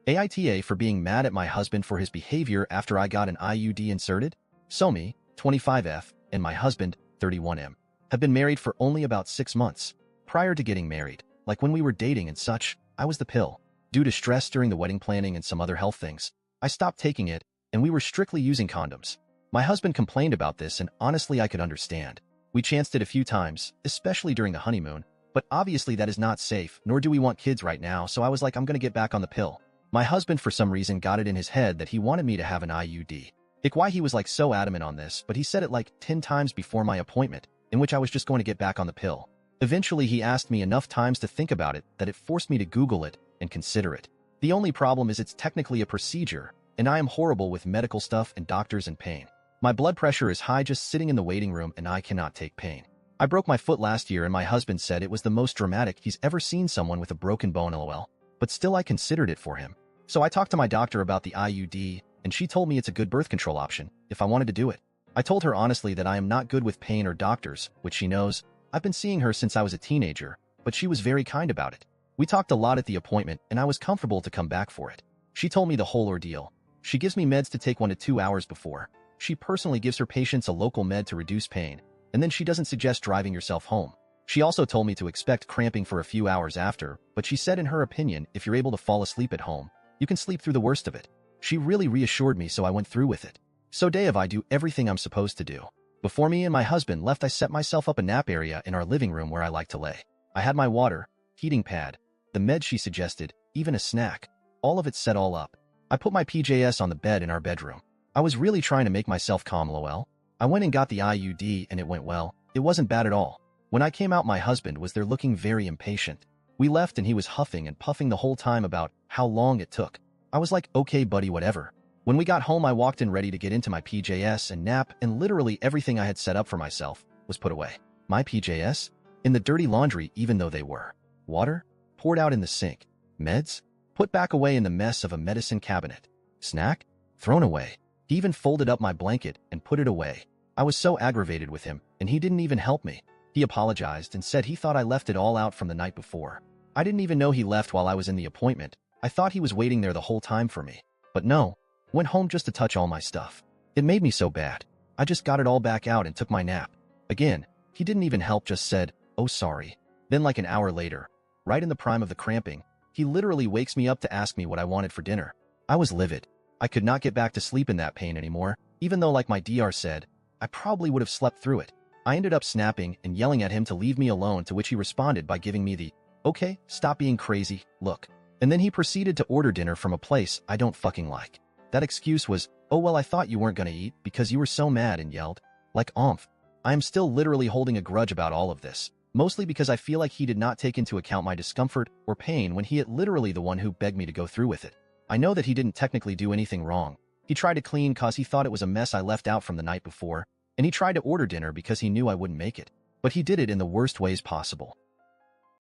AITA for being mad at my husband for his behavior after I got an IUD inserted? So me, 25F, and my husband, 31M, have been married for only about 6 months. Prior to getting married, like when we were dating and such, I was the pill. Due to stress during the wedding planning and some other health things, I stopped taking it, and we were strictly using condoms. My husband complained about this, and honestly I could understand. We chanced it a few times, especially during the honeymoon, but obviously that is not safe, nor do we want kids right now, so I was like, I'm gonna get back on the pill. My husband for some reason got it in his head that he wanted me to have an IUD. Why he was like so adamant on this, but he said it like 10 times before my appointment, in which I was just going to get back on the pill. Eventually he asked me enough times to think about it that it forced me to Google it and consider it. The only problem is it's technically a procedure, and I am horrible with medical stuff and doctors and pain. My blood pressure is high just sitting in the waiting room, and I cannot take pain. I broke my foot last year, and my husband said it was the most dramatic he's ever seen someone with a broken bone, lol. But still I considered it for him. So I talked to my doctor about the IUD, and she told me it's a good birth control option if I wanted to do it. I told her honestly that I am not good with pain or doctors, which she knows. I've been seeing her since I was a teenager, but she was very kind about it. We talked a lot at the appointment, and I was comfortable to come back for it. She told me the whole ordeal. She gives me meds to take 1 to 2 hours before. She personally gives her patients a local med to reduce pain, and then she doesn't suggest driving yourself home. She also told me to expect cramping for a few hours after, but she said in her opinion, if you're able to fall asleep at home, you can sleep through the worst of it. She really reassured me, so I went through with it. So day of I do everything I'm supposed to do. Before me and my husband left, I set myself up a nap area in our living room where I like to lay. I had my water, heating pad, the meds she suggested, even a snack. All of it set all up. I put my PJS on the bed in our bedroom. I was really trying to make myself calm, lol. I went and got the IUD and it went well. It wasn't bad at all. When I came out, my husband was there looking very impatient. We left and he was huffing and puffing the whole time about how long it took. I was like, okay buddy, whatever. When we got home, I walked in ready to get into my PJS and nap, and literally everything I had set up for myself was put away. My PJS? In the dirty laundry, even though they were. Water? Poured out in the sink. Meds? Put back away in the mess of a medicine cabinet. Snack? Thrown away. He even folded up my blanket and put it away. I was so aggravated with him, and he didn't even help me. He apologized and said he thought I left it all out from the night before. I didn't even know he left while I was in the appointment. I thought he was waiting there the whole time for me. But no. Went home just to touch all my stuff. It made me so bad. I just got it all back out and took my nap. Again, he didn't even help, just said, oh sorry. Then like an hour later, right in the prime of the cramping, he literally wakes me up to ask me what I wanted for dinner. I was livid. I could not get back to sleep in that pain anymore, even though like my DR said, I probably would have slept through it. I ended up snapping and yelling at him to leave me alone, to which he responded by giving me the, okay, stop being crazy, look. And then he proceeded to order dinner from a place I don't fucking like. That excuse was, oh well, I thought you weren't gonna eat because you were so mad, and yelled. Like oomph. I am still literally holding a grudge about all of this, mostly because I feel like he did not take into account my discomfort or pain when he is literally the one who begged me to go through with it. I know that he didn't technically do anything wrong. He tried to clean cause he thought it was a mess I left out from the night before, and he tried to order dinner because he knew I wouldn't make it. But he did it in the worst ways possible.